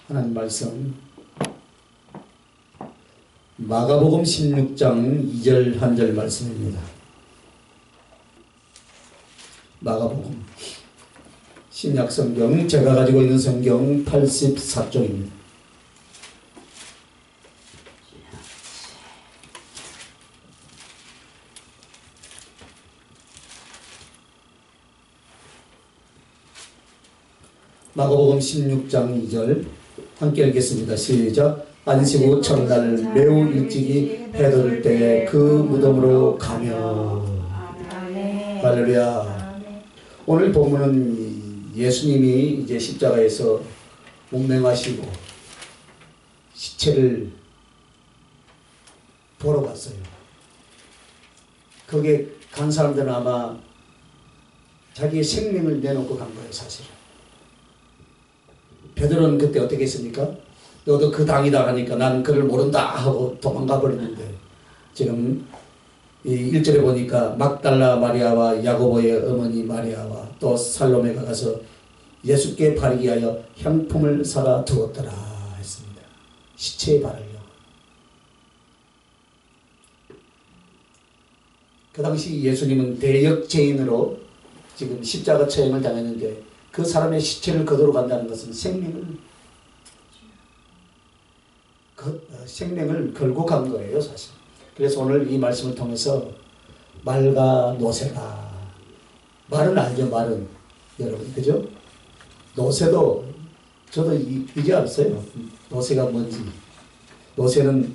하나님 말씀 마가복음 16장 2절 1절 말씀입니다. 마가복음 신약성경 제가 가지고 있는 성경 84쪽입니다. 마가복음 16장 2절 함께 읽겠습니다. 시작. 안식 후 첫날 매우 일찍이 해돋을 때에 그 무덤으로 가며. 할렐루야. 오늘 본문은 예수님이 이제 십자가에서 운명하시고 시체를 보러 갔어요. 거기에 간 사람들은 아마 자기의 생명을 내놓고 간 거예요, 사실은. 베드로는 그때 어떻게 했습니까? 너도 그 당이다 하니까 나는 그를 모른다 하고 도망가 버렸는데, 지금 이 1절에 보니까 막달라 마리아와 야고보의 어머니 마리아와 또 살로메가 가서 예수께 바르기 위하여 향품을 사다 두었더라 했습니다. 시체에 바르려고. 그 당시 예수님은 대역죄인으로 지금 십자가 처형을 당했는데, 그 사람의 시체를 거두러 간다는 것은 생명을 걸고 간 거예요, 사실. 그래서 오늘 이 말씀을 통해서 말과 노새가, 말은 알죠, 말은. 여러분, 그죠? 노새도, 저도 이제 알았어요. 노새가 뭔지. 노새는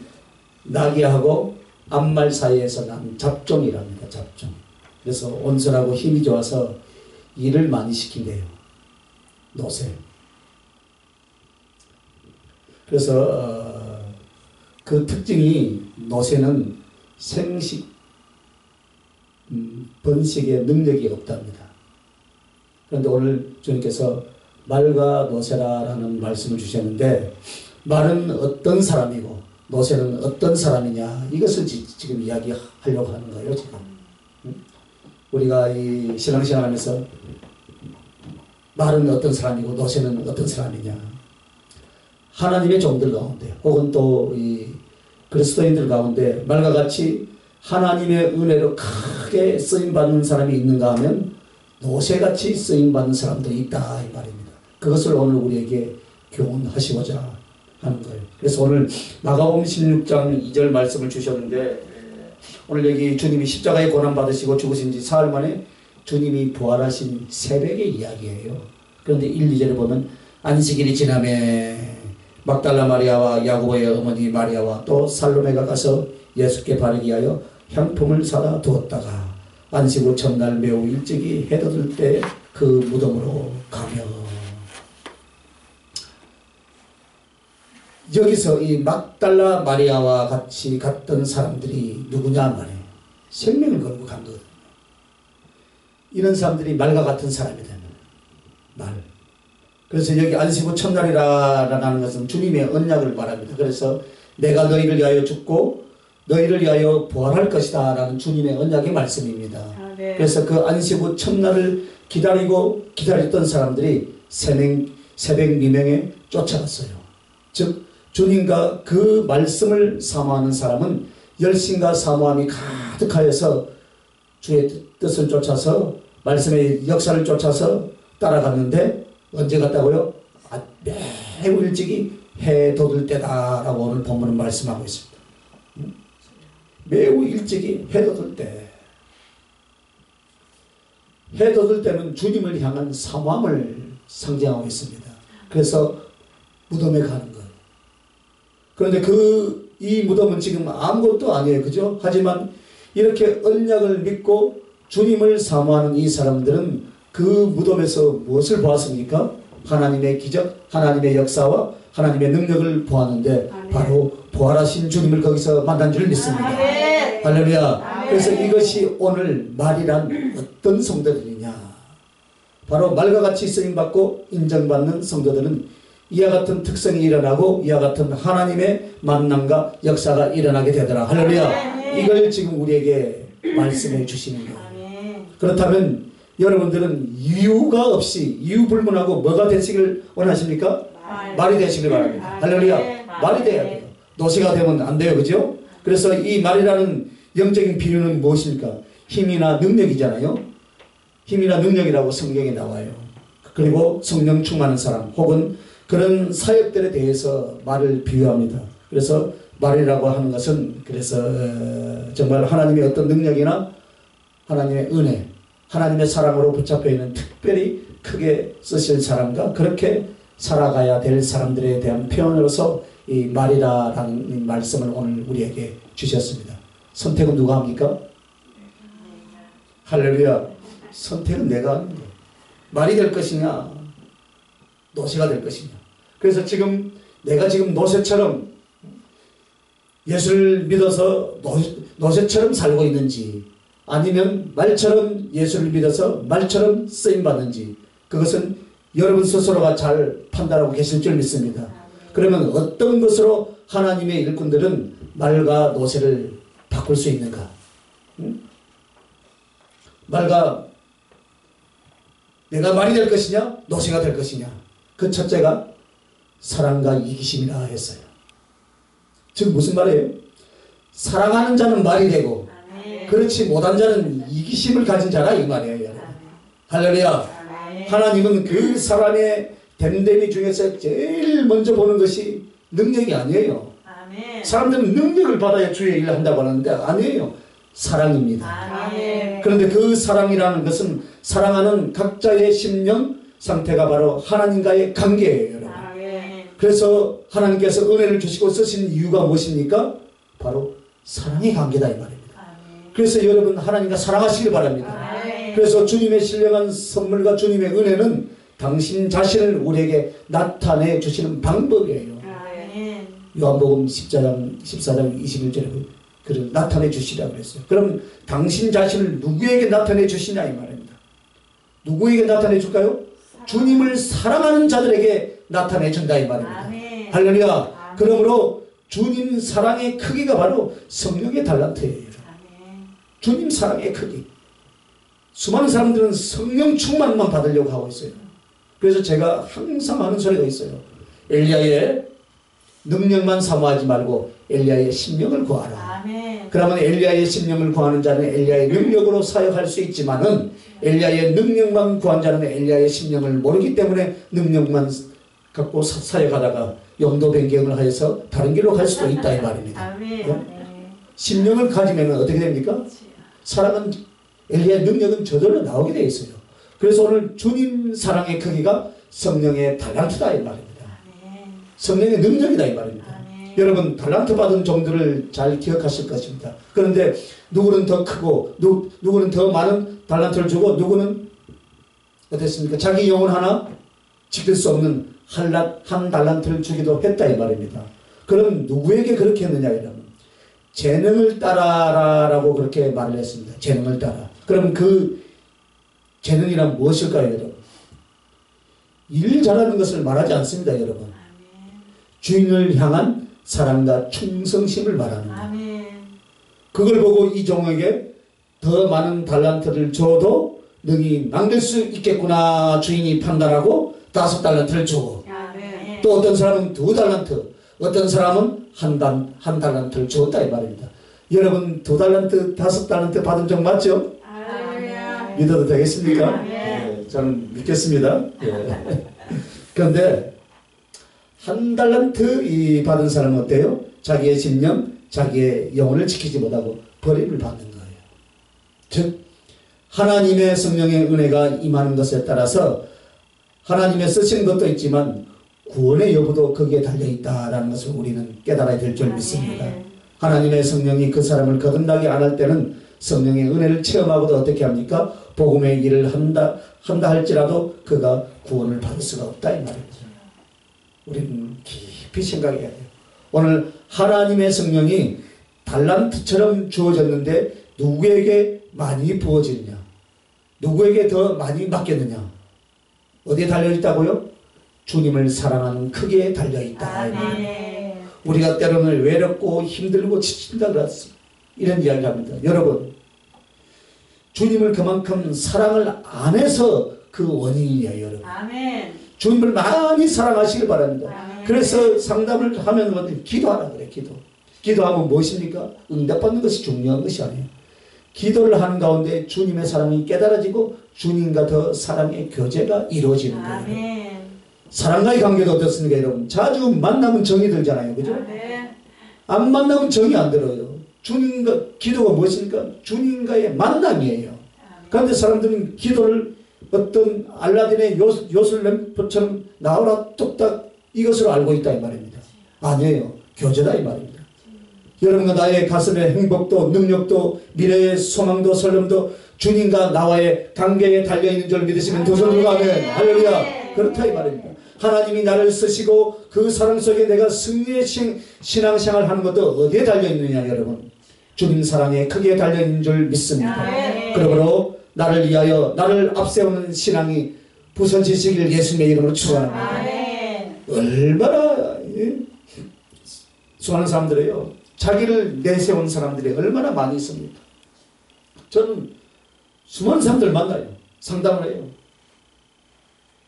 나귀하고 암말 사이에서 난 잡종이랍니다, 잡종. 그래서 온순하고 힘이 좋아서 일을 많이 시킨대요. 노새. 그래서 그 특징이, 노새는 생식 번식의 능력이 없답니다. 그런데 오늘 주님께서 말과 노새라라는 말씀을 주셨는데, 말은 어떤 사람이고 노새는 어떤 사람이냐, 이것을 지금 이야기하려고 하는 거예요, 지금. 우리가 이 신앙생활 하면서 말은 어떤 사람이고 노새는 어떤 사람이냐, 하나님의 종들 가운데 혹은 또 이 그리스도인들 가운데 말과 같이 하나님의 은혜로 크게 쓰임받는 사람이 있는가 하면 노새같이 쓰임받는 사람도 있다, 이 말입니다. 그것을 오늘 우리에게 교훈하시고자 하는 거예요. 그래서 오늘 마가복음 16장 2절 말씀을 주셨는데, 오늘 여기 주님이 십자가에 고난받으시고 죽으신 지 사흘 만에 주님이 부활하신 새벽의 이야기예요. 그런데 1, 2절에 보면 안식일이 지나매 막달라 마리아와 야고보의 어머니 마리아와 또 살로메가 가서 예수께 바르기 위하여 향품을 사다 두었다가 안식 후 첫날 매우 일찍이 해돋을 때 그 무덤으로 가며. 여기서 이 막달라 마리아와 같이 갔던 사람들이 누구냐 말이에요. 생명을 걸고 간 거거든요. 이런 사람들이 말과 같은 사람이 되는 말. 그래서 여기 안식 후 첫날이라는 것은 주님의 언약을 말합니다. 그래서 내가 너희를 위하여 죽고 너희를 위하여 부활할 것이다 라는 주님의 언약의 말씀입니다. 아, 네. 그래서 그 안식 후 첫날을 기다렸던 사람들이 새벽 미명에 쫓아갔어요. 즉 주님과 그 말씀을 사모하는 사람은 열심과 사모함이 가득하여서 주의 뜻을 쫓아서 말씀의 역사를 쫓아서 따라갔는데, 언제 갔다고요? 매우 일찍이 해 돋을 때다라고 오늘 본문은 말씀하고 있습니다. 매우 일찍이 해 돋을 때. 해 돋을 때는 주님을 향한 사모함을 상징하고 있습니다. 그래서 무덤에 가는 거예요. 그런데 이 무덤은 지금 아무것도 아니에요, 그죠? 하지만 이렇게 언약을 믿고 주님을 사모하는 이 사람들은 그 무덤에서 무엇을 보았습니까? 하나님의 기적, 하나님의 역사와 하나님의 능력을 보았는데, 아멘. 바로 부활하신 주님을 거기서 만난 줄 믿습니다. 아멘. 할렐루야. 아멘. 그래서 이것이 오늘 말이란 어떤 성도들이냐, 바로 말과 같이 쓰임받고 인정받는 성도들은 이와 같은 특성이 일어나고 이와 같은 하나님의 만남과 역사가 일어나게 되더라. 할렐루야. 아멘. 이걸 지금 우리에게 말씀해 주시는 거예요. 아멘. 그렇다면 여러분들은 이유가 없이 이유불문하고 뭐가 되시길 원하십니까? 말이 되시길 바랍니다. 할렐루야. 말이 돼야 돼요. 노새가 되면 안 돼요. 그죠? 그래서 이 말이라는 영적인 비유는 무엇입니까? 힘이나 능력이잖아요. 힘이나 능력이라고 성경에 나와요. 그리고 성령 충만한 사람 혹은 그런 사역들에 대해서 말을 비유합니다. 그래서 말이라고 하는 것은 그래서 정말 하나님의 어떤 능력이나 하나님의 은혜, 하나님의 사랑으로 붙잡혀 있는 특별히 크게 쓰실 사람과 그렇게 살아가야 될 사람들에 대한 표현으로서 이 말이라는 말씀을 오늘 우리에게 주셨습니다. 선택은 누가 합니까? 할렐루야. 선택은 내가 하는 거예요. 말이 될 것이냐 노새가 될 것이냐. 그래서 지금 내가 지금 노새처럼 예수를 믿어서 노새처럼 살고 있는지 아니면 말처럼 예수를 믿어서 말처럼 쓰임받는지 그것은 여러분 스스로가 잘 판단하고 계실 줄 믿습니다. 그러면 어떤 것으로 하나님의 일꾼들은 말과 노새를 바꿀 수 있는가? 말과 내가 말이 될 것이냐 노새가 될 것이냐. 그 첫째가 사랑과 이기심이라 했어요. 즉 무슨 말이에요? 사랑하는 자는 말이 되고 그렇지 못한 자는 이기심을 가진 자라 이 말이에요. 여러분. 할렐루야. 하나님은 그 사람의 됨됨이 중에서 제일 먼저 보는 것이 능력이 아니에요. 사람들은 능력을 받아야 주의 일을 한다고 하는데 아니에요. 사랑입니다. 그런데 그 사랑이라는 것은 사랑하는 각자의 심령 상태가 바로 하나님과의 관계예요. 여러분. 그래서 하나님께서 은혜를 주시고 쓰신 이유가 무엇입니까? 바로 사랑의 관계다 이 말입니다. 그래서 여러분 하나님과 사랑하시길 바랍니다. 그래서 주님의 신령한 선물과 주님의 은혜는 당신 자신을 우리에게 나타내 주시는 방법이에요. 요한복음 14장 21절에 그를 나타내 주시라고 그랬어요. 그럼 당신 자신을 누구에게 나타내 주시냐 이 말입니다. 누구에게 나타내 줄까요? 주님을 사랑하는 자들에게 나타내 준다 이 말입니다. 할렐루야. 그러므로 주님 사랑의 크기가 바로 성령의 달란트예요. 주님 사랑의 크기. 수많은 사람들은 성령 충만만 받으려고 하고 있어요. 그래서 제가 항상 하는 소리가 있어요. 엘리야의 능력만 사모하지 말고 엘리야의 심령을 구하라. 그러면 엘리야의 심령을 구하는 자는 엘리야의 능력으로 사역할 수 있지만은 엘리야의 능력만 구한 자는 엘리야의 심령을 모르기 때문에 능력만 갖고 사역하다가 용도 변경을 하여서 다른 길로 갈 수도 있다 이 말입니다. 심령을 가지면 어떻게 됩니까? 사랑은 엘리야의 능력은 저절로 나오게 되어 있어요. 그래서 오늘 주님 사랑의 크기가 성령의 달란트다 이 말입니다. 성령의 능력이다 이 말입니다. 여러분 달란트 받은 종들을 잘 기억하실 것입니다. 그런데 누구는 더 크고 누구는 더 많은 달란트를 주고 누구는 어땠습니까? 자기 영혼 하나 지킬 수 없는 한 달란트를 주기도 했다 이 말입니다. 그럼 누구에게 그렇게 했느냐 여러분? 재능을 따라라고 그렇게 말을 했습니다. 재능을 따라. 그럼 그 재능이란 무엇일까요 여러분? 일 잘하는 것을 말하지 않습니다 여러분. 주인을 향한 사랑과 충성심을 말하는 그걸 보고 이 종에게 더 많은 달란트를 줘도 능히 남길 수 있겠구나 주인이 판단하고 5달란트를 주고 또 어떤 사람은 2달란트 어떤 사람은 한 달란트를 주었다 이 말입니다. 여러분 2달란트 5달란트 받은 적 맞죠? 믿어도 되겠습니까? 네, 저는 믿겠습니다. 네. 그런데 1달란트 받은 사람은 어때요? 자기의 심령, 자기의 영혼을 지키지 못하고 버림을 받는 거예요. 즉 하나님의 성령의 은혜가 임하는 것에 따라서 하나님의 쓰시는 것도 있지만 구원의 여부도 거기에 달려있다라는 것을 우리는 깨달아야 될 줄 믿습니다. 하나님의 성령이 그 사람을 거듭나게 안 할 때는 성령의 은혜를 체험하고도 어떻게 합니까? 복음의 일을 한다 할지라도 그가 구원을 받을 수가 없다 이 말입니다. 우리는 깊이 생각해야 돼요. 오늘 하나님의 성령이 달란트처럼 주어졌는데 누구에게 많이 부어지느냐? 누구에게 더 많이 맡겼느냐? 어디에 달려있다고요? 주님을 사랑하는 크기에 달려있다. 우리가 때로는 외롭고 힘들고 지친다 그랬습니다. 이런 이야기를 합니다. 여러분 주님을 그만큼 사랑을 안 해서 그 원인이에요. 여러분 주님을 많이 사랑하시길 바랍니다. 그래서 상담을 하면 기도하라 그래. 기도하면 무엇입니까? 응답받는 것이 중요한 것이 아니에요. 기도를 하는 가운데 주님의 사랑이 깨달아지고 주님과 더 사랑의 교제가 이루어지는 거예요. 아멘. 사랑과의 관계도 어떻습니까 여러분? 자주 만나면 정이 들잖아요. 그죠? 안 만나면 정이 안 들어요. 주님과 기도가 무엇입니까? 주님과의 만남이에요. 그런데 사람들은 기도를 어떤 알라딘의 요술램프처럼 나오라 뚝딱 이것으로 알고 있다 이 말입니다. 아니에요. 교제다 이 말입니다. 여러분과 나의 가슴의 행복도 능력도 미래의 소망도 설렘도 주님과 나와의 관계에 달려있는 줄 믿으시면 두 손 들고 아멘. 할렐루야. 그렇다 이 말입니다. 하나님이 나를 쓰시고 그 사랑 속에 내가 승리의 신앙생활을 하는 것도 어디에 달려있느냐 여러분. 주님 사랑에 크게 달려있는 줄 믿습니다. 그러므로 나를 위하여 나를 앞세우는 신앙이 부서지시길 예수님의 이름으로 축원합니다. 얼마나 수많은 사람들이에요. 자기를 내세운 사람들이 얼마나 많이 있습니까? 저는 수많은 사람들 만나요. 상담을 해요.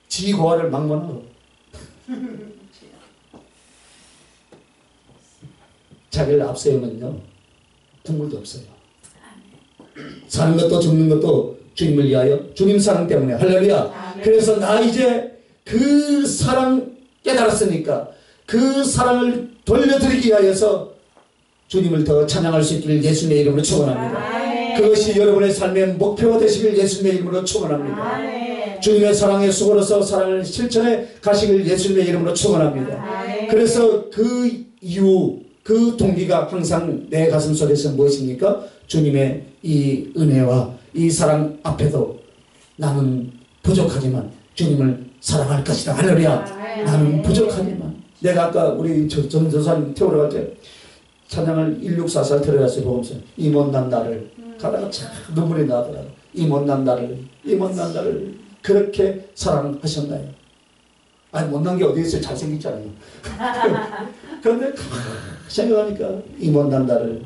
지고화를 막론하고 자기를 앞세우면요 국물도 없어요. 사는 것도 죽는 것도 주님을 위하여 주님 사랑 때문에 할렐루야. 그래서 나 이제 그 사랑 깨달았으니까 그 사랑을 돌려드리기 위하여서 주님을 더 찬양할 수 있기를 예수님의 이름으로 축원합니다. 그것이 여러분의 삶의 목표가 되시길 예수님의 이름으로 축원합니다. 주님의 사랑에 수고로서 사랑을 실천해 가시길 예수님의 이름으로 축원합니다. 그래서 그 이유 그 동기가 항상 내 가슴 속에서 무엇입니까? 주님의 이 은혜와 이 사랑 앞에도 나는 부족하지만 주님을 사랑할 것이다. 할렐루야. 나는 부족하지만 내가 아까 우리 전도사님 태우러 갈 때 찬양을 1644 들어갔어요. 보면서 이 못난 나를 가다가 참 눈물이 나더라고요. 이 못난 나를 그렇게 사랑하셨나요? 아니 못난 게 어디 있어요? 잘생겼잖아요. 그런데 생각하니까 이 못난 나를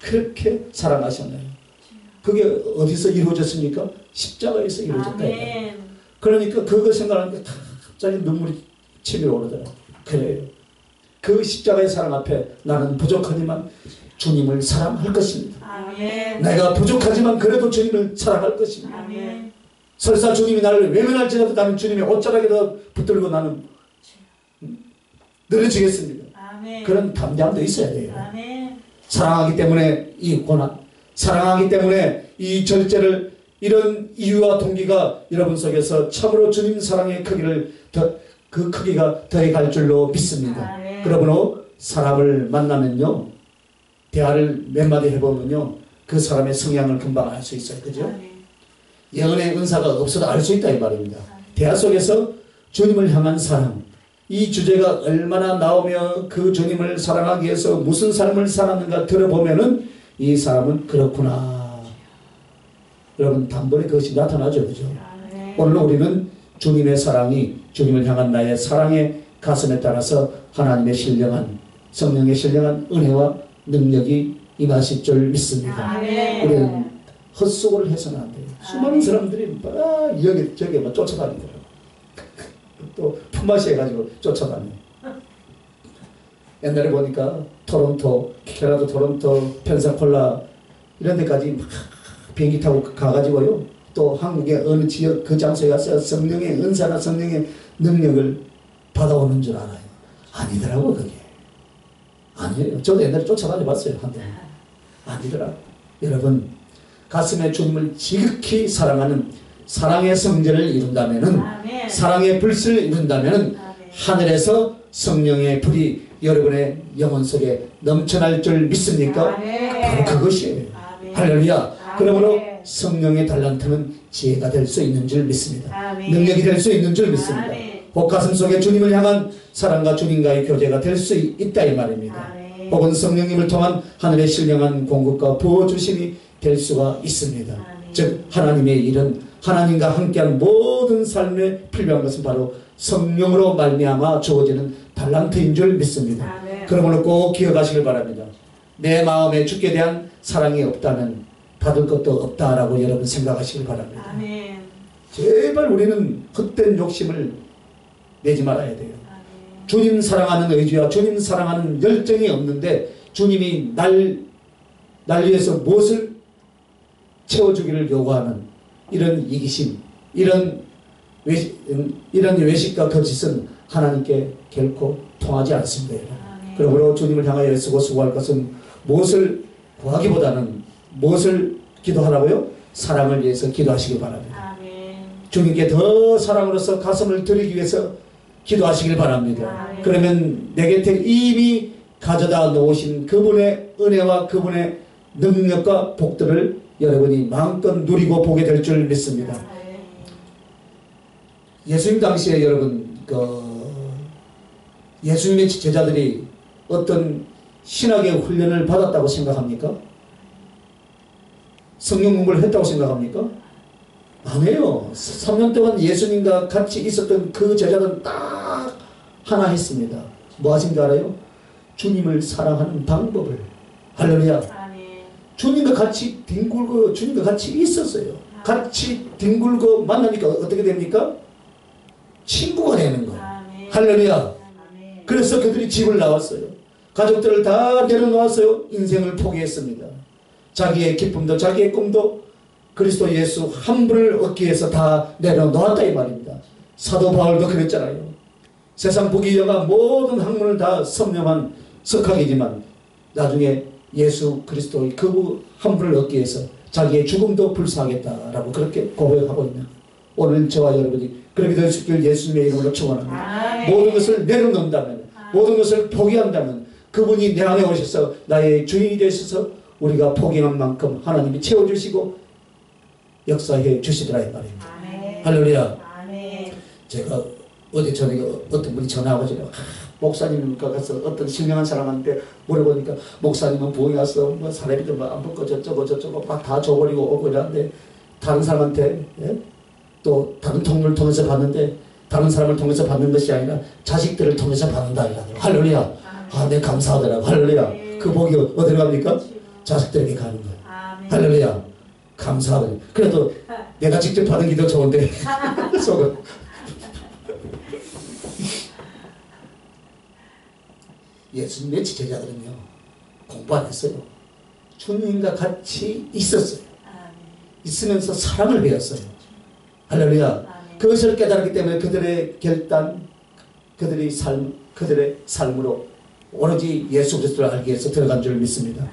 그렇게 사랑하셨나요? 그게 어디서 이루어졌습니까? 십자가에서 이루어졌다. 그러니까 그거 생각하니까 갑자기 눈물이 치밀어 오르더라고요. 그래요. 그 십자가의 사랑 앞에 나는 부족하지만 주님을 사랑할 것입니다. 아멘. 내가 부족하지만 그래도 주님을 사랑할 것입니다. 아멘. 설사 주님이 나를 외면할지라도 나는 주님의 옷자락에다 붙들고 나는 늘어지겠습니다. 아멘. 그런 담대함도 있어야 돼요. 아멘. 사랑하기 때문에 이 고난, 사랑하기 때문에 이 절제를 이런 이유와 동기가 여러분 속에서 참으로 주님 사랑의 크기를 그 크기가 더해갈 줄로 믿습니다. 그러므로 사람을 만나면요 대화를 몇 마디 해보면요 그 사람의 성향을 금방 알 수 있어요. 그죠? 영혼의 은사가 없어도 알 수 있다 이 말입니다. 대화 속에서 주님을 향한 사랑 이 주제가 얼마나 나오며 그 주님을 사랑하기 위해서 무슨 삶을 살았는가 들어보면은 이 사람은 그렇구나. 여러분 단번에 그것이 나타나죠. 그죠? 오늘 우리는 주님의 사랑이 주님을 향한 나의 사랑의 가슴에 따라서 하나님의 신령한 성령의 신령한 은혜와 능력이 임하실 줄 믿습니다. 우리는 헛수고를 해서는 안 돼요. 수많은 사람들이 여기 저기 막 쫓아다니더라고요. 또 품맛이 해가지고 쫓아다녀요. 옛날에 보니까 토론토, 캐나다 토론토, 펜사콜라 이런 데까지 막 비행기 타고 가가지고요. 또 한국의 어느 지역 그 장소에 가서 성령의 은사나 성령의 능력을 받아오는 줄 알아요. 아니더라고 그게. 아니에요. 저도 옛날에 쫓아다녀 봤어요. 한번. 아니더라고. 여러분 가슴에 주님을 지극히 사랑하는 사랑의 성전을 이룬다면은 사랑의 불씨를 이룬다면은 하늘에서 성령의 불이 여러분의 영혼 속에 넘쳐날 줄 믿습니까? 바로 그것이에요. 할렐루야. 그러므로 성령의 달란트는 지혜가 될 수 있는 줄 믿습니다. 능력이 될 수 있는 줄 믿습니다. 복가슴 속에 주님을 향한 사랑과 주님과의 교제가 될 수 있다 이 말입니다. 혹은 성령님을 통한 하늘의 신령한 공급과 부어주심이 될 수가 있습니다. 즉 하나님의 일은 하나님과 함께하는 모든 삶에 필요한 것은 바로 성령으로 말미암아 주어지는 달란트인 줄 믿습니다. 그러므로 꼭 기억하시길 바랍니다. 내 마음에 주께 대한 사랑이 없다면 받을 것도 없다라고 여러분 생각하시길 바랍니다. 제발 우리는 헛된 욕심을 내지 말아야 돼요. 주님 사랑하는 의지와 주님 사랑하는 열정이 없는데 주님이 날 위해서 무엇을 채워주기를 요구하는 이런 이기심, 이런 외식과 거짓은 하나님께 결코 통하지 않습니다. 그러므로 주님을 향하여 애쓰고 수고할 것은 무엇을 구하기보다는 무엇을 기도하라고요? 사랑을 위해서 기도하시기 바랍니다. 주님께 더 사랑으로서 가슴을 드리기 위해서 기도하시길 바랍니다. 그러면 내 곁에 이미 가져다 놓으신 그분의 은혜와 그분의 능력과 복들을 여러분이 마음껏 누리고 보게 될 줄 믿습니다. 예수님 당시에 여러분 예수님의 제자들이 어떤 신학의 훈련을 받았다고 생각합니까? 성경 공부를 했다고 생각합니까? 아니에요. 3년 동안 예수님과 같이 있었던 그 제자들은 딱 하나 했습니다. 뭐 하신 줄 알아요? 주님을 사랑하는 방법을. 할렐루야. 주님과 같이 뒹굴고 주님과 같이 있었어요. 같이 뒹굴고 만나니까 어떻게 됩니까? 친구가 되는 거예요. 할렐루야. 그래서 그들이 집을 나왔어요. 가족들을 다 내려놓았어요. 인생을 포기했습니다. 자기의 기쁨도 자기의 꿈도 그리스도 예수 한 분을 얻기 위해서 다 내려놓았다 이 말입니다. 사도 바울도 그랬잖아요. 세상 부귀영화 모든 학문을 다 선명한 석학이지만 나중에 예수 그리스도의 그 한 분을 얻기 위해서 자기의 죽음도 불사하겠다라고 그렇게 고백하고 있는 오늘 저와 여러분이 그렇게 될 수 있길 예수님의 이름으로 축원합니다. 모든 것을 내려놓는다면 모든 것을 포기한다면 그분이 내 안에 오셔서 나의 주인이 되셔서 우리가 포기한 만큼 하나님이 채워주시고 역사해 주시더라 이 말입니다. 할렐루야. 제가 어제 저녁에 어떤 분이 전화와가지고 목사님과 가서 어떤 신령한 사람한테 물어보니까 목사님은 부흥이 와서 뭐 사람이 좀 안 붙고 저쩌고 막 다 줘버리고 오고 이러는데 다른 사람한테 또 다른 통로를 통해서 받는데 다른 사람을 통해서 받는 것이 아니라 자식들을 통해서 받는다 이러더라고요. 할렐루야. 네 감사하더라고. 할렐루야. 그 복이 어디로 갑니까? 자식들에게 가는 거예요. 할렐루야. 감사하더라고요. 그래도 내가 직접 받은 게 더 좋은데 속은 예수님의 제자들은요 공부 안 했어요. 주님과 같이 있었어요. 있으면서 사랑을 배웠어요. 할렐루야. 그것을 깨달았기 때문에 그들의 결단, 그들의 삶으로 오로지 예수 그리스도를 알기 위해서 들어간 줄 믿습니다.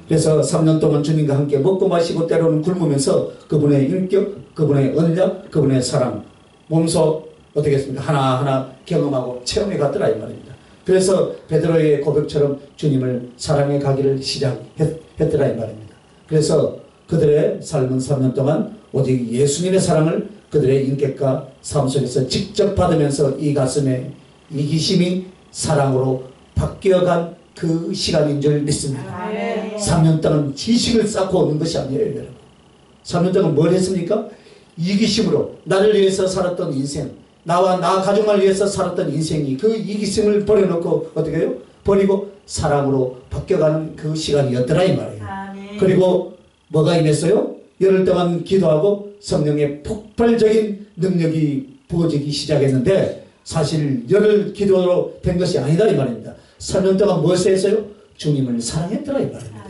그래서 3년 동안 주님과 함께 먹고 마시고 때로는 굶으면서 그분의 인격, 그분의 언약, 그분의 사랑 몸소 어떻게 했습니까? 하나하나 경험하고 체험해 갔더라 이 말입니다. 그래서 베드로의 고백처럼 주님을 사랑해 가기를 시작했더라 이 말입니다. 그래서 그들의 삶은 3년 동안 오직 예수님의 사랑을 그들의 인격과 삶 속에서 직접 받으면서 이 가슴에 이기심이 사랑으로 바뀌어간 그 시간인 줄 믿습니다. 3년 동안 지식을 쌓고 오는 것이 아니에요 여러분. 3년 동안 뭘 했습니까? 이기심으로 나를 위해서 살았던 인생, 나와 나 가족을 위해서 살았던 인생이 그 이기심을 버려놓고 어떻게 해요? 버리고 사랑으로 바뀌어가는 그 시간이었더라 이 말이에요. 그리고 뭐가 임했어요? 열흘 동안 기도하고 성령의 폭발적인 능력이 부어지기 시작했는데 사실 열흘 기도로 된 것이 아니다 이 말입니다. 3년 동안 무엇을 했어요? 주님을 사랑했더라 이 말입니다.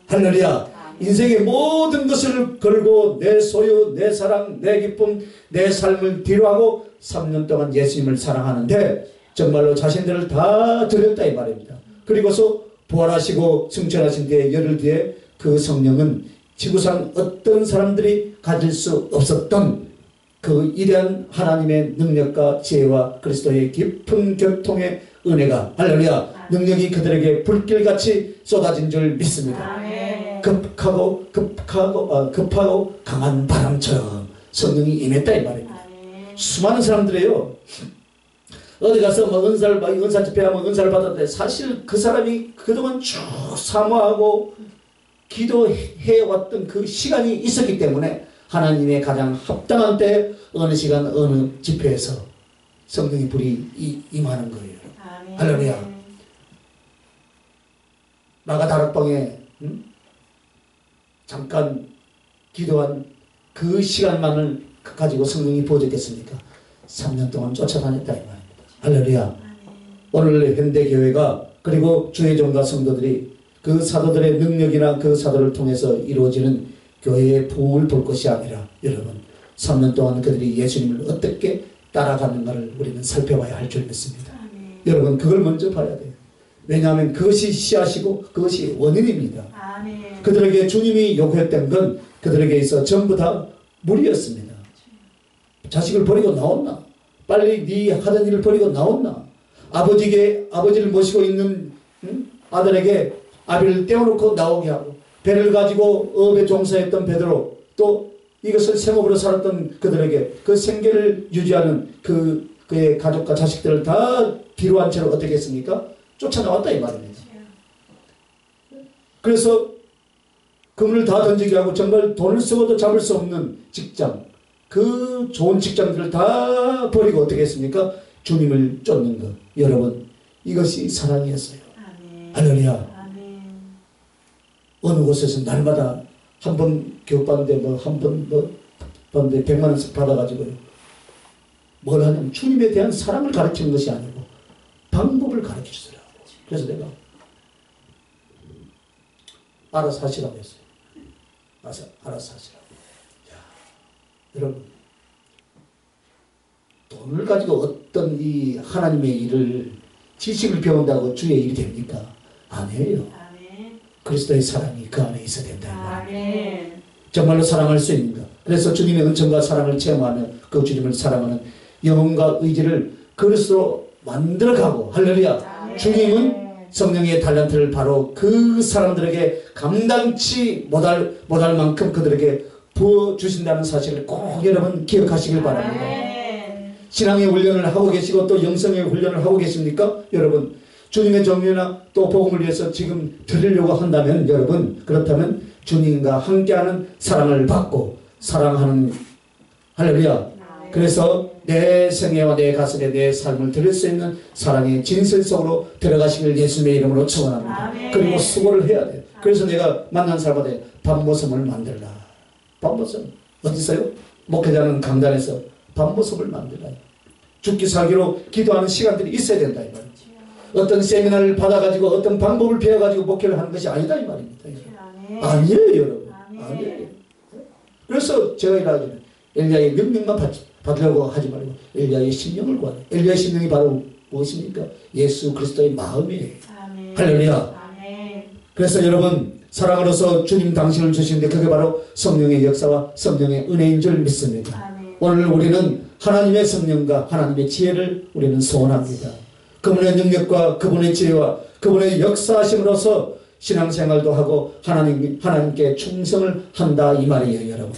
할렐루야. 인생의 모든 것을 걸고 내 소유, 내 사랑, 내 기쁨, 내 삶을 뒤로하고 3년 동안 예수님을 사랑하는데 정말로 자신들을 다 드렸다 이 말입니다. 그리고서 부활하시고 승천하신 뒤에 열흘 뒤에 그 성령은 지구상 어떤 사람들이 가질 수 없었던 그 위대한 하나님의 능력과 지혜와 그리스도의 깊은 교통의 은혜가 할렐루야 능력이 그들에게 불길같이 쏟아진 줄 믿습니다. 급하고 강한 바람처럼 성령이 임했다 이 말입니다. 수많은 사람들이요 어디 가서 뭐 은사 집회하면 은사를 받았는데 사실 그 사람이 그동안 쭉 사모하고 기도해왔던 그 시간이 있었기 때문에 하나님의 가장 합당한 때 어느 시간 어느 집회에서 성령의 불이 임하는 거예요. 할렐루야. 마가 다락방에 잠깐 기도한 그 시간만을 가지고 성령이 부어졌겠습니까? 3년 동안 쫓아다녔다 이 말입니다. 할렐루야. 오늘 현대교회가 그리고 주의 종과 성도들이 그 사도들의 능력이나 그 사도를 통해서 이루어지는 교회의 부흥을 볼 것이 아니라 여러분 3년 동안 그들이 예수님을 어떻게 따라가는가를 우리는 살펴봐야 할 줄 믿습니다. 여러분 그걸 먼저 봐야 돼요. 왜냐하면 그것이 씨앗이고 그것이 원인입니다. 그들에게 주님이 요구했던 건 그들에게 있어 전부 다 무리였습니다. 자식을 버리고 나왔나? 빨리 네 하던 일을 버리고 나왔나? 아버지를 모시고 있는 아들에게 아비를 떼어놓고 나오게 하고 배를 가지고 어업에 종사했던 베드로 또 이것을 생업으로 살았던 그들에게 그 생계를 유지하는 그의 가족과 자식들을 다 뒤로 한 채로 어떻게 했습니까? 쫓아나왔다 이 말입니다. 그래서 그물을 다 던지게 하고 정말 돈을 쓰고도 잡을 수 없는 직장 그 좋은 직장들을 다 버리고 어떻게 했습니까? 주님을 쫓는 것. 여러분 이것이 사랑이었어요. 할렐루야. 어느 곳에서 날마다 한 번 교육받는데 한 번 받는데 100만 원씩 받아가지고요. 뭘 하냐면 주님에 대한 사랑을 가르치는 것이 아니고 방법을 가르치시더라고. 그래서 내가 알아서 하시라고 했어요. 알아서 하시라고. 여러분 돈을 가지고 어떤 이 하나님의 일을 지식을 배운다고 주의 일이 됩니까? 아니에요. 그리스도의 사랑이 그 안에 있어야 된다. 정말로 사랑할 수 있는가? 그래서 주님의 은총과 사랑을 체험하며 그 주님을 사랑하는 영혼과 의지를 그리스도로 만들어가고 할렐루야. 주님은 성령의 달란트를 바로 그 사람들에게 감당치 못할 만큼 그들에게 부어주신다는 사실을 꼭 여러분 기억하시길 바랍니다. 신앙의 훈련을 하고 계시고 또 영성의 훈련을 하고 계십니까? 여러분 주님의 정의나 또 복음을 위해서 지금 드리려고 한다면 여러분 그렇다면 주님과 함께하는 사랑을 받고 사랑하는 할렐루야. 그래서 내 생애와 내 가슴에 내 삶을 드릴 수 있는 사랑의 진실 속으로 들어가시길 예수님의 이름으로 축원합니다. 그리고 수고를 해야 돼요. 그래서 내가 만난 사람한테 밥모섬을 만들라. 밥모섬 어디서요? 목회자는 강단에서 밥모섬을 만들라. 죽기 살기로 기도하는 시간들이 있어야 된다 이 말이에요. 어떤 세미나를 받아가지고 어떤 방법을 배워가지고 목회를 하는 것이 아니다 이 말입니다. 아니에요 여러분. 아니에요. 그래서 제가 이야기하죠. 엘리야의 명령만 받으려고 하지 말고 엘리야의 심령을 구하라. 엘리야의 심령이 바로 무엇입니까? 예수 그리스도의 마음이에요. 할렐루야. 그래서 여러분 사랑으로서 주님 당신을 주시는데 그게 바로 성령의 역사와 성령의 은혜인 줄 믿습니다. 오늘 우리는 하나님의 성령과 하나님의 지혜를 우리는 소원합니다. 그분의 능력과 그분의 지혜와 그분의 역사하심으로서 신앙생활도 하고 하나님께 충성을 한다 이 말이에요 여러분.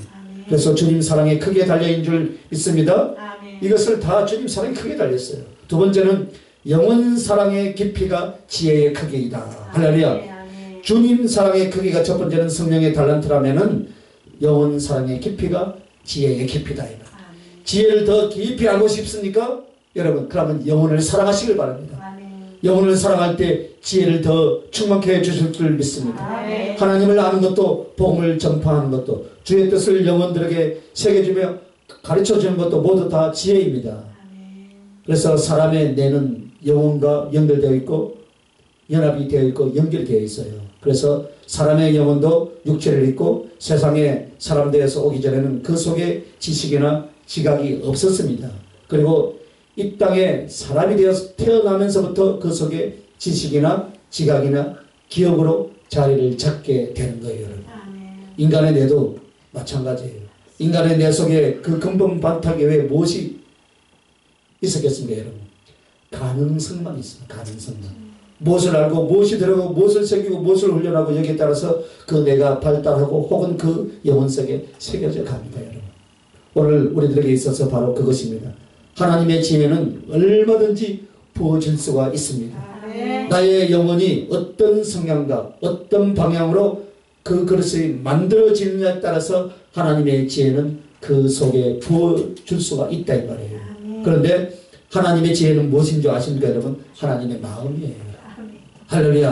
그래서 주님 사랑에 크게 달려있는 줄 믿습니다. 이것을 다 주님 사랑에 크게 달렸어요. 두 번째는 영원 사랑의 깊이가 지혜의 크기이다. 할렐루야. 주님 사랑의 크기가 첫 번째는 성령의 달란트라면은 영원 사랑의 깊이가 지혜의 깊이다. 지혜를 더 깊이 알고 싶습니까? 여러분 그러면 영혼을 사랑하시길 바랍니다. 영혼을 사랑할 때 지혜를 더 충만케 해주실 줄 믿습니다. 하나님을 아는 것도 복음을 전파하는 것도 주의 뜻을 영혼들에게 새겨주며 가르쳐주는 것도 모두 다 지혜입니다. 그래서 사람의 뇌는 영혼과 연결되어 있고 연합이 되어 있고 연결되어 있어요. 그래서 사람의 영혼도 육체를 입고 세상에 사람들에서 오기 전에는 그 속에 지식이나 지각이 없었습니다. 그리고 이 땅에 사람이 되어서 태어나면서부터 그 속에 지식이나 지각이나 기억으로 자리를 잡게 되는 거예요. 여러분. 인간의 뇌도 마찬가지예요. 인간의 뇌 속에 그 근본 바탕에 왜 무엇이 있었겠습니까 여러분? 가능성만 있습니다. 가능성만. 무엇을 알고 무엇이 들어가고 무엇을 새기고 무엇을 훈련하고 여기에 따라서 그 뇌가 발달하고 혹은 그 영혼 속에 새겨져 갑니다. 여러분. 오늘 우리들에게 있어서 바로 그것입니다. 하나님의 지혜는 얼마든지 부어질 수가 있습니다. 나의 영혼이 어떤 성향과 어떤 방향으로 그 그릇이 만들어지느냐에 따라서 하나님의 지혜는 그 속에 부어줄 수가 있다 이 말이에요. 그런데 하나님의 지혜는 무엇인 줄 아십니까 여러분? 하나님의 마음이에요. 할렐루야.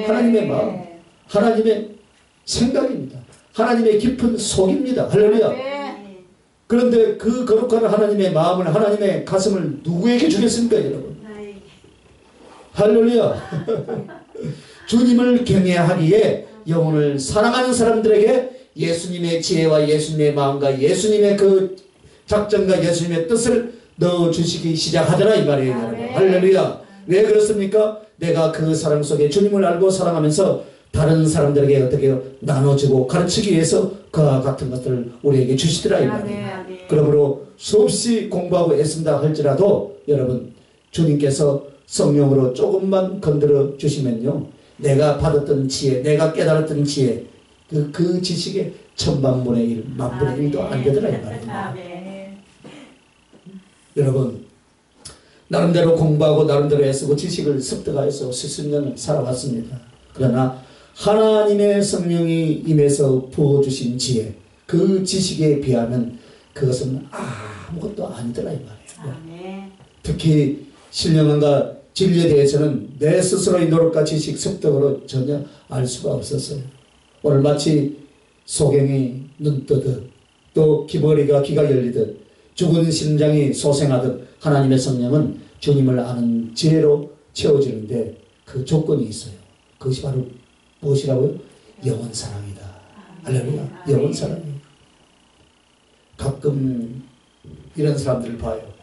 하나님의 마음, 하나님의 생각입니다. 하나님의 깊은 속입니다. 할렐루야. 그런데 그 거룩한 하나님의 마음을 하나님의 가슴을 누구에게 주겠습니까 여러분? 할렐루야. 주님을 경외하기에 영혼을 사랑하는 사람들에게 예수님의 지혜와 예수님의 마음과 예수님의 그 작전과 예수님의 뜻을 넣어주시기 시작하더라 이 말이에요. 여러분. 할렐루야. 왜 그렇습니까? 내가 그 사랑 속에 주님을 알고 사랑하면서 다른 사람들에게 어떻게 나눠주고 가르치기 위해서 그와 같은 것들을 우리에게 주시더라 이 말이에요. 그러므로 수없이 공부하고 애쓴다 할지라도 여러분 주님께서 성령으로 조금만 건드려 주시면요, 내가 받았던 지혜, 내가 깨달았던 지혜, 그 지식의 천만분의 일, 만분의 1도 안 되더라 이 말이에요. 여러분 나름대로 공부하고 나름대로 애쓰고 지식을 습득하여서 수십 년을 살아왔습니다. 그러나 하나님의 성령이 임해서 부어주신 지혜, 그 지식에 비하면 그것은 아무것도 아니더라 이 말이에요. 특히 신령함과 진리에 대해서는 내 스스로의 노력과 지식 습득으로 전혀 알 수가 없었어요. 오늘 마치 소경이 눈 뜨듯 또 기버리가 귀가 열리듯 죽은 심장이 소생하듯 하나님의 성령은 주님을 아는 지혜로 채워지는데 그 조건이 있어요. 그것이 바로 무엇이라고요? 영원사랑이다. 할렐루야. 영원사랑이에요. 가끔 이런 사람들을 봐요.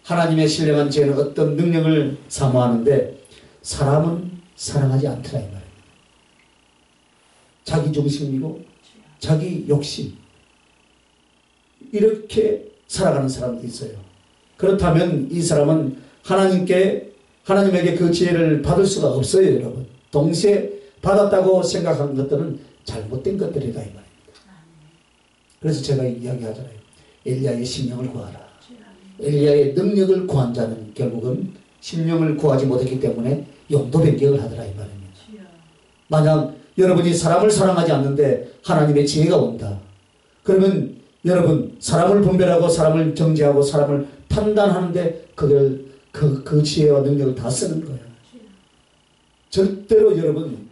하나님의 신령한 지혜는 어떤 능력을 사모하는데 사람은 사랑하지 않더라 이 말이에요. 자기 중심이고 자기 욕심 이렇게 살아가는 사람도 있어요. 그렇다면 이 사람은 하나님에게 그 지혜를 받을 수가 없어요. 여러분 동시에 받았다고 생각한 것들은 잘못된 것들이다 이 말입니다. 그래서 제가 이야기하잖아요. 엘리야의 심령을 구하라. 엘리야의 능력을 구한 자는 결국은 심령을 구하지 못했기 때문에 용도 변경을 하더라 이 말입니다. 만약 여러분이 사람을 사랑하지 않는데 하나님의 지혜가 온다. 그러면 여러분 사람을 분별하고 사람을 정죄하고 사람을 판단하는데 그걸 그 지혜와 능력을 다 쓰는 거예요. 절대로 여러분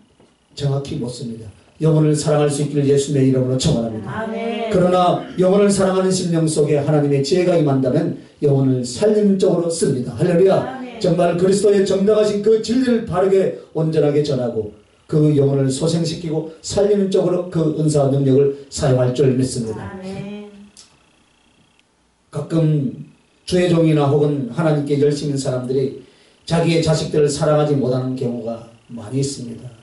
정확히 못 씁니다. 영혼을 사랑할 수 있기를 예수님의 이름으로 축원합니다. 그러나 영혼을 사랑하는 심령 속에 하나님의 지혜가 임한다면 영혼을 살림적으로 씁니다. 할렐루야. 정말 그리스도의 정당하신 그 진리를 바르게 온전하게 전하고 그 영혼을 소생시키고 살리는 쪽으로 그 은사와 능력을 사용할 줄 믿습니다. 가끔 주의 종이나 혹은 하나님께 열심인 사람들이 자기의 자식들을 사랑하지 못하는 경우가 많이 있습니다.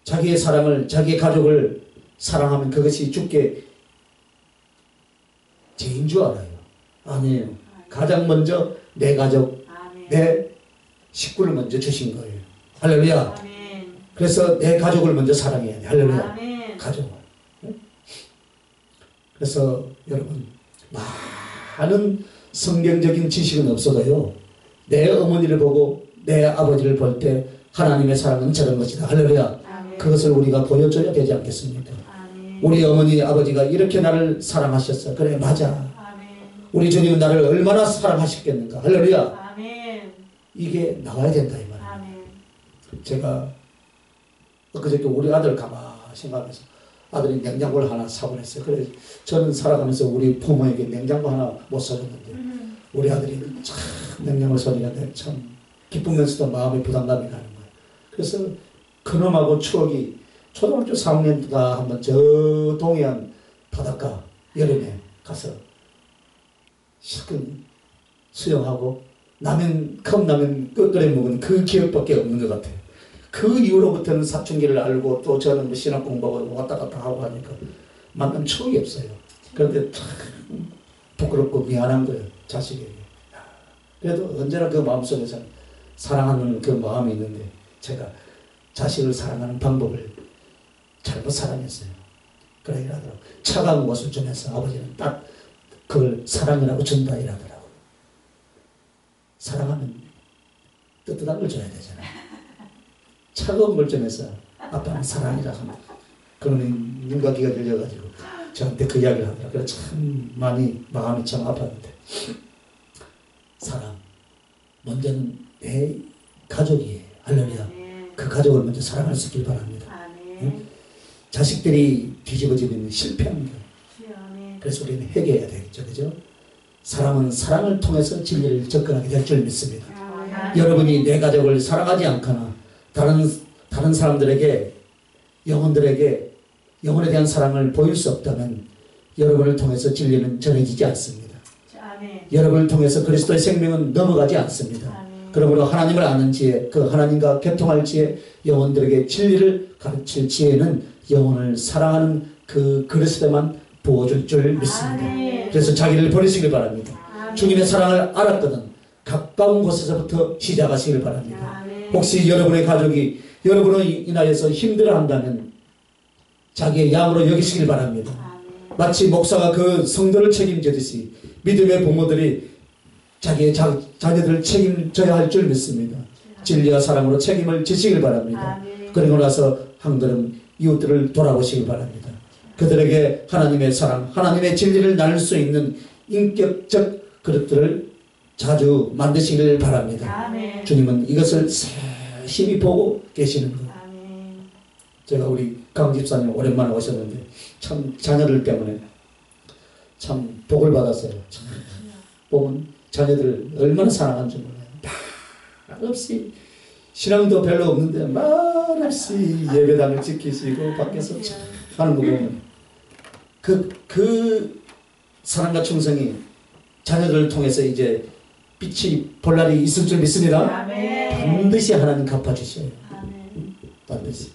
자기의 사랑을, 자기의 가족을 사랑하면 그것이 주께 죄인 줄 알아요. 아니에요. 가장 먼저 내 가족, 내 식구를 먼저 주신 거예요. 할렐루야. 그래서 내 가족을 먼저 사랑해야 돼. 할렐루야. 가족을. 그래서 여러분 많은 성경적인 지식은 없어도요, 내 어머니를 보고 내 아버지를 볼 때 하나님의 사랑은 저런 것이다. 할렐루야. 그것을 우리가 보여줘야 되지 않겠습니까? 우리 어머니 아버지가 이렇게 나를 사랑하셨어. 그래 맞아. 우리 주님은 나를 얼마나 사랑하셨겠는가. 할렐루야. 이게 나와야 된다 이 말이에요. 제가 엊그저께 우리 아들 가만히 생각하면서 아들이 냉장고를 하나 사고 했어요. 그래 저는 살아가면서 우리 부모에게 냉장고 하나 못 사줬는데 우리 아들이 참 냉장고 사니까 참 기쁘면서도 마음의 부담감이 가는 거예요. 그래서 그놈하고 추억이 초등학교 4학년 때가 한번 저 동해안 바닷가 여름에 가서 시큰 수영하고 컵라면 끓여 먹은 그 기억밖에 없는 것 같아요. 그 이후로부터는 사춘기를 알고 또 저는 뭐 신학 공부하고 왔다 갔다 하고 하니까 만난 추억이 없어요. 그런데 참 부끄럽고 미안한 거예요. 자식에게. 그래도 언제나 그 마음속에서 사랑하는 그 마음이 있는데 제가 자식을 사랑하는 방법을 잘못 사랑했어요. 그래 이러더라고요. 차가운 것을 주면서 아버지는 딱 그걸 사랑이라고 준다 이러더라고요. 사랑하면 뜨뜻한 걸 줘야 되잖아요. 차가운 걸 주면서 아빠는 사랑이라고 합니다. 그러면 눈과 귀가 들려가지고 저한테 그 이야기를 하더라고요. 그래서 참 많이 마음이 참 아팠는데 사랑 먼저는 내 가족이에요. 할렐루야. 그 가족을 먼저 사랑할 수 있길 바랍니다. 응? 자식들이 뒤집어지면 실패합니다. 그래서 우리는 회개해야 되겠죠. 그죠? 사람은 사랑을 통해서 진리를 접근하게 될 줄 믿습니다. 여러분이 내 가족을 사랑하지 않거나 다른 사람들에게 영혼들에게 영혼에 대한 사랑을 보일 수 없다면 여러분을 통해서 진리는 전해지지 않습니다. 여러분을 통해서 그리스도의 생명은 넘어가지 않습니다. 그러므로 하나님을 아는 지혜, 그 하나님과 교통할 지혜, 영혼들에게 진리를 가르칠 지혜는 영혼을 사랑하는 그 그리스도만 부어줄 줄 믿습니다. 그래서 자기를 버리시길 바랍니다. 주님의 사랑을 알았거든 가까운 곳에서부터 시작하시길 바랍니다. 혹시 여러분의 가족이 여러분을 인하여서 힘들어한다면 자기의 양으로 여기시길 바랍니다. 마치 목사가 그 성도를 책임지듯이 믿음의 부모들이 자기의 자녀들을 책임져야 할 줄 믿습니다. 진리와 사랑으로 책임을 지시길 바랍니다. 그리고 나서 한 걸음 이웃들을 돌아보시길 바랍니다. 그들에게 하나님의 사랑, 하나님의 진리를 나눌 수 있는 인격적 그릇들을 자주 만드시길 바랍니다. 주님은 이것을 세심히 보고 계시는 거예요. 제가 우리 강 집사님 오랜만에 오셨는데 참 자녀들 때문에 참 복을 받았어요. 참 보면 자녀들 얼마나 사랑하는 줄 몰라요. 말없이 신앙도 별로 없는데 말없이 예배당을 지키시고 밖에서 하는 거 보면 그 사랑과 충성이 자녀들을 통해서 이제 빛이 볼 날이 있을 줄 믿습니다. 반드시 하나님 갚아주셔요. 반드시.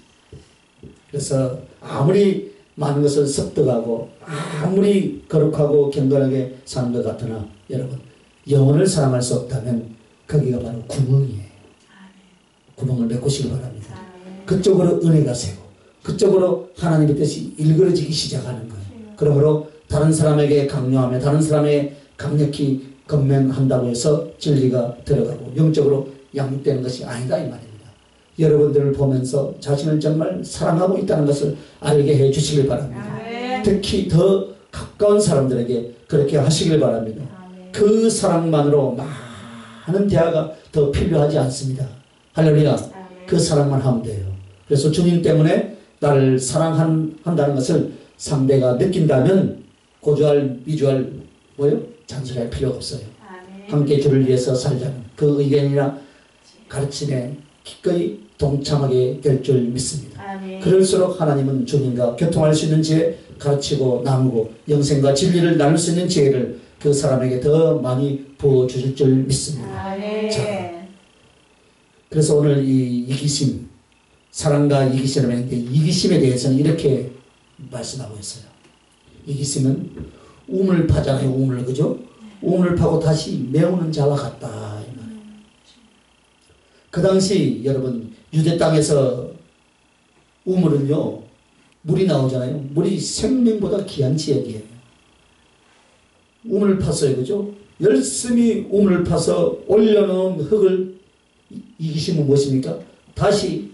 그래서 아무리 많은 것을 습득하고 아무리 거룩하고 경건하게 사는 것 같으나 여러분 영혼을 사랑할 수 없다면 거기가 바로 구멍이에요. 구멍을 메꾸시기 바랍니다. 그쪽으로 은혜가 새고 그쪽으로 하나님의 뜻이 일그러지기 시작하는 거예요. 그러므로 다른 사람에게 강요하며 다른 사람에게 강력히 건면한다고 해서 진리가 들어가고 영적으로 양육되는 것이 아니다 이 말입니다. 여러분들을 보면서 자신을 정말 사랑하고 있다는 것을 알게 해 주시길 바랍니다. 특히 더 가까운 사람들에게 그렇게 하시길 바랍니다. 그 사랑만으로 많은 대화가 더 필요하지 않습니다. 할렐루야. 그 사랑만 하면 돼요. 그래서 주님 때문에 나를 사랑한다는 것을 상대가 느낀다면 고주할 미주할 뭐요? 잔소리할 필요가 없어요. 함께 주를 위해서 살자는 그 의견이나 가르침에 기꺼이 동참하게 될 줄 믿습니다. 그럴수록 하나님은 주님과 교통할 수 있는 지혜, 가르치고 나누고 영생과 진리를 나눌 수 있는 지혜를 그 사람에게 더 많이 부어주실 줄 믿습니다. 자, 그래서 오늘 이 이기심, 사랑과 이기심을 했는데 이기심에 대해서는 이렇게 말씀하고 있어요. 이기심은 우물 파잖아요. 우물, 그죠? 우물을 파고 다시 메우는 자와 같다. 그 당시 여러분 유대 땅에서 우물은요 물이 나오잖아요. 물이 생명보다 귀한 지역이에요. 우물을 팠어요. 그죠? 열심히 우물을 파서 올려놓은 흙을 이기심은 무엇입니까? 다시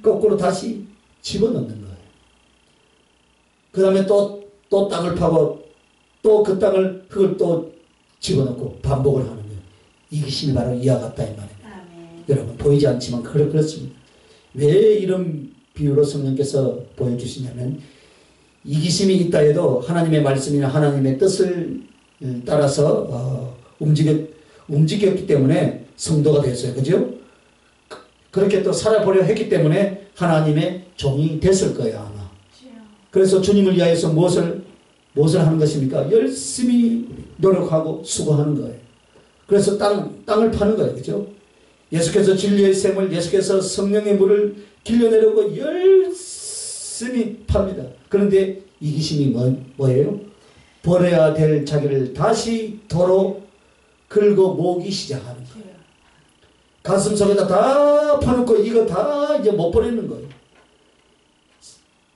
거꾸로 다시 집어넣는 거예요. 그 다음에 또 땅을 파고 또 그 땅을 흙을 또 집어넣고 반복을 하는 거예요. 이기심이 바로 이와 같다 이 말입니다. 여러분 보이지 않지만 그렇습니다. 왜 이런 비유로 성령께서 보여주시냐면 이기심이 있다 해도 하나님의 말씀이나 하나님의 뜻을 따라서 움직였기 때문에 성도가 됐어요. 그죠? 그렇게 또 살아보려 했기 때문에 하나님의 종이 됐을 거예요. 아마. 그래서 주님을 위하여서 무엇을 하는 것입니까? 열심히 노력하고 수고하는 거예요. 그래서 땅을 파는 거예요. 그죠? 예수께서 진리의 샘을, 예수께서 성령의 물을 길려내려고 열심히 팝니다. 그런데 이기심이 뭐예요? 버려야 될 자기를 다시 도로 긁어 모으기 시작하는 거예요. 가슴 속에다 다 파놓고 이거 다 이제 못 버리는 거예요.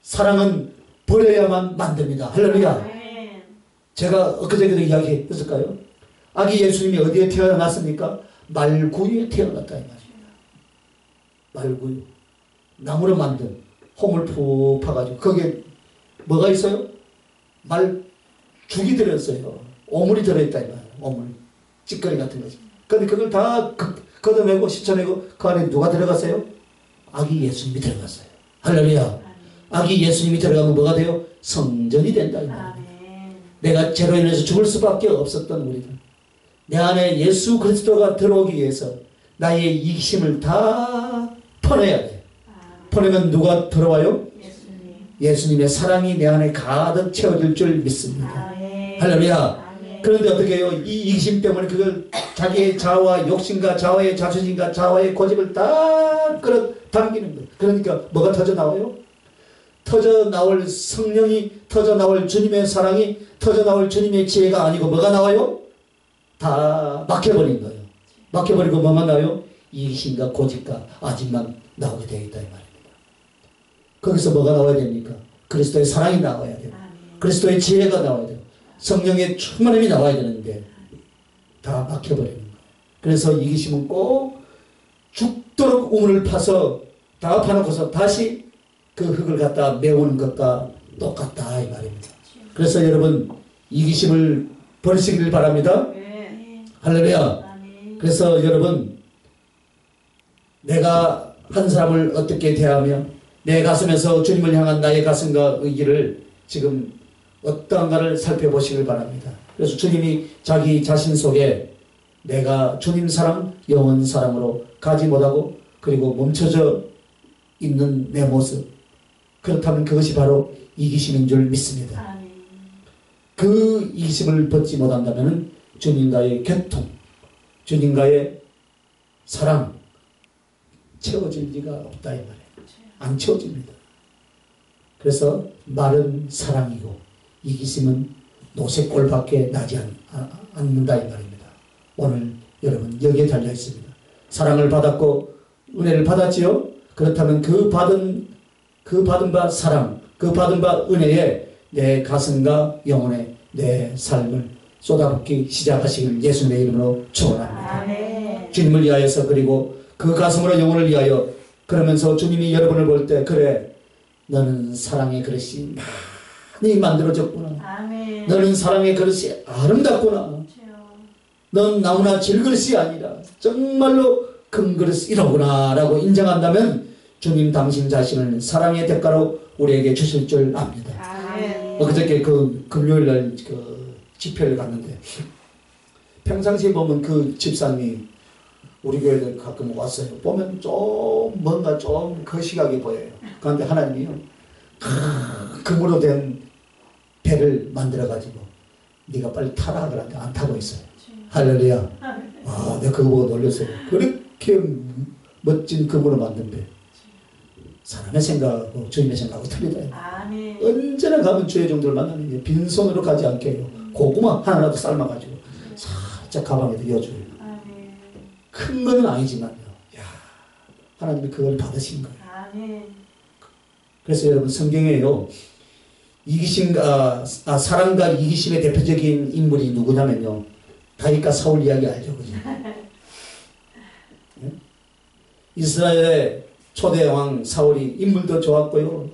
사랑은 버려야만 만듭니다. 할렐루야. 제가 엊그제도 이야기했을까요? 아기 예수님이 어디에 태어났습니까? 말구유에 태어났다 이 말입니다. 말구유. 나무로 만든 홈을 푹 파가지고 거기에 뭐가 있어요? 죽이 들었어요. 오물이 들어있다 이 말이에요. 오물. 찌꺼리 같은 거지. 근데 그걸 다 걷어내고 씻어내고 그 안에 누가 들어갔어요? 아기 예수님이 들어갔어요. 할렐루야. 아기 예수님이 들어가면 뭐가 돼요? 성전이 된다 이 말이에요. 내가 죄로 인해서 죽을 수밖에 없었던 우리들. 내 안에 예수 그리스도가 들어오기 위해서 나의 이기심을 다 퍼내야 돼. 퍼내면 누가 들어와요? 예수님의 사랑이 내 안에 가득 채워질 줄 믿습니다. 할렐루야. 그런데 어떻게 해요? 이 이기심 때문에 그걸 자기의 자아와 욕심과 자아의 자존심과 자아의 고집을 다 끌어당기는 거예요. 그러니까 뭐가 터져 나와요? 터져 나올 성령이, 터져 나올 주님의 사랑이, 터져 나올 주님의 지혜가 아니고 뭐가 나와요? 다 막혀버린 거예요. 막혀버리고 뭐만 나와요? 이기심과 고집과 아집만 나오게 되어 있다 이 말입니다. 거기서 뭐가 나와야 됩니까? 그리스도의 사랑이 나와야 돼요. 그리스도의 지혜가 나와야 돼요. 성령의 충만함이 나와야 되는데 다 막혀버리는 거예요. 그래서 이기심은 꼭 죽도록 우물을 파서 다 파놓고서 다시 그 흙을 갖다 메우는 것과 똑같다 이 말입니다. 그래서 여러분 이기심을 버리시기를 바랍니다. 할렐루야. 그래서 여러분 내가 한 사람을 어떻게 대하며 내 가슴에서 주님을 향한 나의 가슴과 의기를 지금 어떠한가를 살펴보시길 바랍니다. 그래서 주님이 자기 자신 속에 내가 주님 사랑, 영원 사랑으로 가지 못하고 그리고 멈춰져 있는 내 모습, 그렇다면 그것이 바로 이기심인 줄 믿습니다. 그 이기심을 벗지 못한다면 주님과의 교통, 주님과의 사랑 채워질 리가 없다 이 말이에요. 안 채워집니다. 그래서 말은 사랑이고 이기심은 노새꼴밖에 나지 않는다 이 말입니다. 오늘 여러분 여기에 달려 있습니다. 사랑을 받았고 은혜를 받았지요. 그렇다면 그 받은 바 사랑, 그 받은 바 은혜에 내 가슴과 영혼에 내 삶을 쏟아붓기 시작하시길 예수님의 이름으로 축원합니다. 주님을 위하여서 그리고 그 가슴으로 영혼을 위하여 그러면서 주님이 여러분을 볼 때 그래 너는 사랑의 그릇이 많이 만들어졌구나. 너는 사랑의 그릇이 아름답구나. 넌 나무나 질그릇이 아니라 정말로 큰 그릇이로구나 라고 인정한다면 주님 당신 자신을 사랑의 대가로 우리에게 주실 줄 압니다. 그저께 그 금요일날 그 집회를 갔는데 평상시에 보면 그 집사님이 우리 교회들 가끔 왔어요. 보면 좀 뭔가 좀 거시하게 보여요. 그런데 하나님이요 금으로 된 배를 만들어가지고 네가 빨리 타라 그러는데 안 타고 있어요. 할렐루야. 아, 내가 그거 보고 놀랐어요. 그렇게 멋진 금으로 만든 배. 사람의 생각하고 주님의 생각하고 틀리다. 언제나 가면 주의 종들을 만나는 게 빈손으로 가지 않게 해요. 고구마 하나라도 삶아가지고 살짝 가방에 넣어줘요. 큰 거는 아니지만요. 야, 하나님이 그걸 받으신 거예요. 그래서 여러분 성경에요. 이기심과 사랑과 이기심의 대표적인 인물이 누구냐면요. 다윗과 사울 이야기 알죠? 그죠? 네? 이스라엘의 초대 왕 사울이 인물도 좋았고요.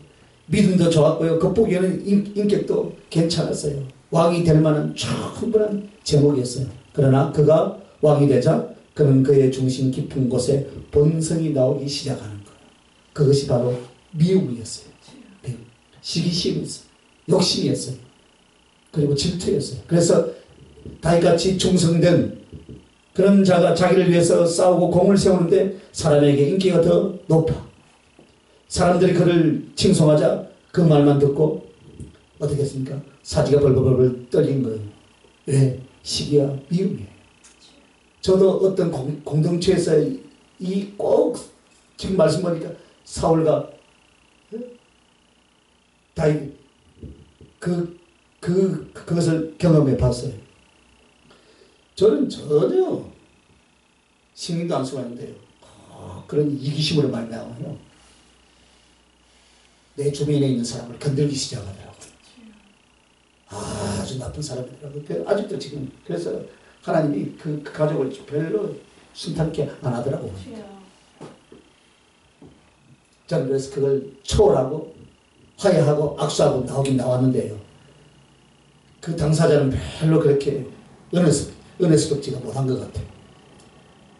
믿음도 좋았고요. 겉보기에는 인격도 괜찮았어요. 왕이 될 만한 충분한 제목이었어요. 그러나 그가 왕이 되자 그는 그의 중심 깊은 곳에 본성이 나오기 시작하는 거예요. 그것이 바로 미움이었어요. 미움. 시기심이었어요. 욕심이었어요. 그리고 질투였어요. 그래서 다윗같이 충성된 그런 자가 자기를 위해서 싸우고 공을 세우는데 사람에게 인기가 더 높아. 사람들이 그를 칭송하자 그 말만 듣고 어떻게 했습니까? 사지가 벌벌벌 떨린 거예요. 왜? 시기와 미움이에요. 저도 어떤 공동체에서 이 꼭 지금 말씀 보니까 사울과 다윗 그것을 경험해 봤어요. 저는 전혀 신경도 안 쓰고 있는데요. 그런 이기심으로 말미암아요. 내 주변에 있는 사람을 건들기 시작하더라고요. 아주 나쁜 사람이더라고요. 아직도 지금 그래서 하나님이 그 가족을 별로 순탄케 안 하더라고요. 저는 그래서 그걸 초월하고 화해하고 악수하고 나오긴 나왔는데요. 그 당사자는 별로 그렇게 은혜스럽지가 못한 것 같아요.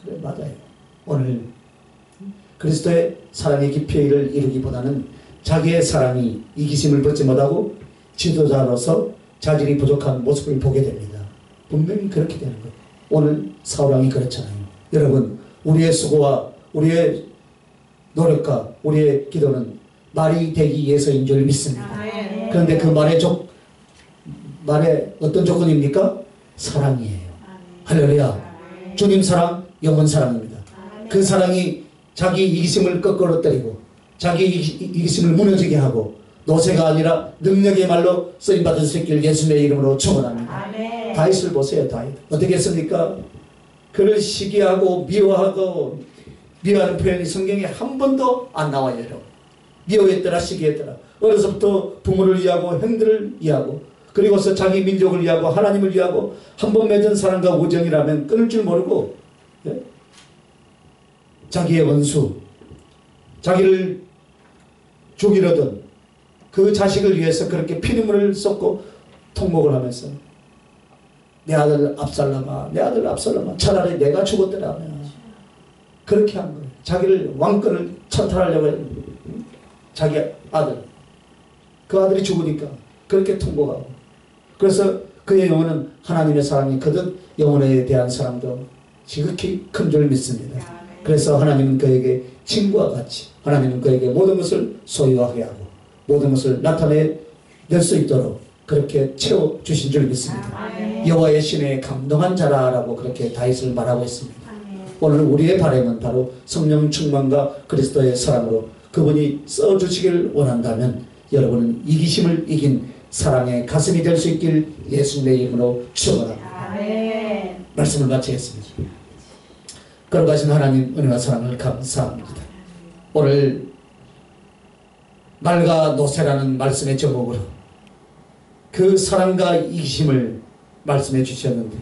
그래 맞아요. 오늘 그리스도의 사랑의 깊이를 이루기보다는 자기의 사랑이 이기심을 벗지 못하고 지도자로서 자질이 부족한 모습을 보게 됩니다. 분명히 그렇게 되는 거예요. 오늘 사울왕이 그렇잖아요. 여러분 우리의 수고와 우리의 노력과 우리의 기도는 말이 되기 위해서인 줄 믿습니다. 그런데 그 말의 어떤 조건입니까? 사랑이에요. 할렐루야. 주님 사랑, 영원 사랑입니다. 그 사랑이 자기 이기심을 거꾸로뜨리고 자기 이기심을 무너지게 하고 노새가 아니라 능력의 말로 쓰임받은 수 있기를 예수님의 이름으로 축원합니다. 다윗을 보세요. 다윗 어떻게 했습니까? 그를 시기하고 미워하고 미워하는 표현이 성경에 한 번도 안 나와요. 여러분. 미워했더라 시기했더라. 어려서부터 부모를 위하고 형들을 위하고 그리고서 자기 민족을 위하고 하나님을 위하고 한 번 맺은 사랑과 우정이라면 끊을 줄 모르고 자기의 원수 자기를 죽이려던 그 자식을 위해서 그렇게 피눈물을 쏟고 통곡을 하면서 내 아들 압살롬아 내 아들 압살롬아 차라리 내가 죽었더라 그렇게 한 거예요. 자기를 왕권을 찬탈하려고 했는 자기 아들 그 아들이 죽으니까 그렇게 통곡하고 그래서 그의 영혼은 하나님의 사랑이 거듭 영혼에 대한 사랑도 지극히 큰 줄 믿습니다. 그래서 하나님은 그에게 친구와 같이 하나님은 그에게 모든 것을 소유하게 하고 모든 것을 나타낼 수 있도록 그렇게 채워주신 줄 믿습니다. 여호와의 신에 감동한 자라라고 그렇게 다윗을 말하고 있습니다. 오늘 우리의 바람은 바로 성령 충만과 그리스도의 사랑으로 그분이 써주시길 원한다면 여러분은 이기심을 이긴 사랑의 가슴이 될 수 있길 예수님의 이름으로 축원합니다. 말씀을 마치겠습니다. 거룩하신 하나님 은혜와 사랑을 감사합니다. 오늘 말과 노새라는 말씀의 제목으로 그 사랑과 이기심을 말씀해 주셨는데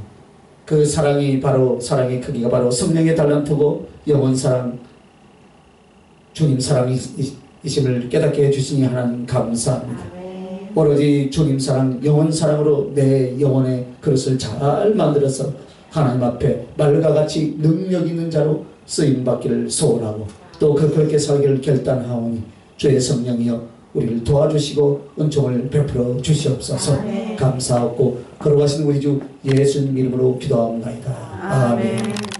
그 사랑이 바로 사랑의 크기가 바로 성령의 달란트고 영원 사랑 주님 사랑이심을 깨닫게 해주시니 하나님 감사합니다. 오로지 주님 사랑 영원 사랑으로 내 영혼의 그릇을 잘 만들어서 하나님 앞에 말과 같이 능력 있는 자로 쓰임받기를 소원하고 또 그렇게 살기를 결단하오니 주의 성령이여 우리를 도와주시고 은총을 베풀어 주시옵소서. 감사하고 거룩하신 우리 주 예수님 이름으로 기도하옵나이다. 아멘.